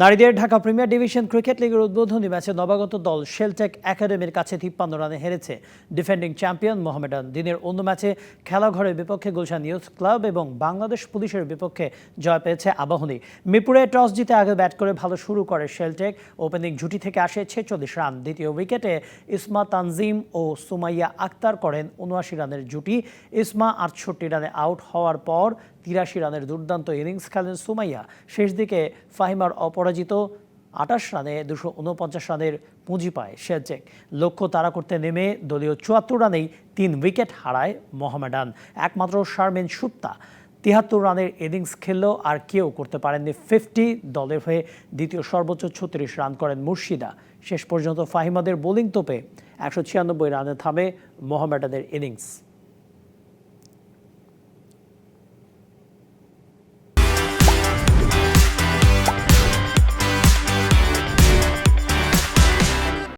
নারীদের Dhaka premier division cricket লিগের উদ্বোধনী ম্যাচে নবাগত দল শেলটেক একাডেমির কাছে 53 রানে হেরেছে ডিফেন্ডিং চ্যাম্পিয়ন মোহামেডান। দিনের অন্য ম্যাচে খেলাঘরের বিপক্ষে গুলশান ইউথ ক্লাব এবং বাংলাদেশ পুলিশের বিপক্ষে জয় পেয়েছে আবাহনী। মিরপুরে টস জিতে আগে ব্যাট করে ভালো শুরু করে শেলটেক। ওপেনিং জুটি থেকে আসে 46 রান। দ্বিতীয় উইকেটে ইসমা তানজিম ও সুমাইয়া আক্তার করেন 79 রানের জুটি। ইসমা 68 রানে আউট হওয়ার পর 83 রানের দুর্দান্ত ইনিংস খেলেন সুমাইয়া। শেষ দিকে ফাহিমার অপরাজিত 28 রানে 249 রানের পুঁজি পায় শেলটেক। লক্ষ্য তাড়া করতে নেমে দলীয় 74 রানেই 3 উইকেট হারায় মোহামেডান। একমাত্র শারমিন সুত্তা 73 রানের ইনিংস খেললেও আর কেউ করতে পারেননি 50। দলের হয়ে দ্বিতীয় সর্বোচ্চ 36 রান করেন মুর্শিদা। শেষ পর্যন্ত ফাহিমাদের বোলিং তোপে 196 রানে থামে মোহামেডানের ইনিংস।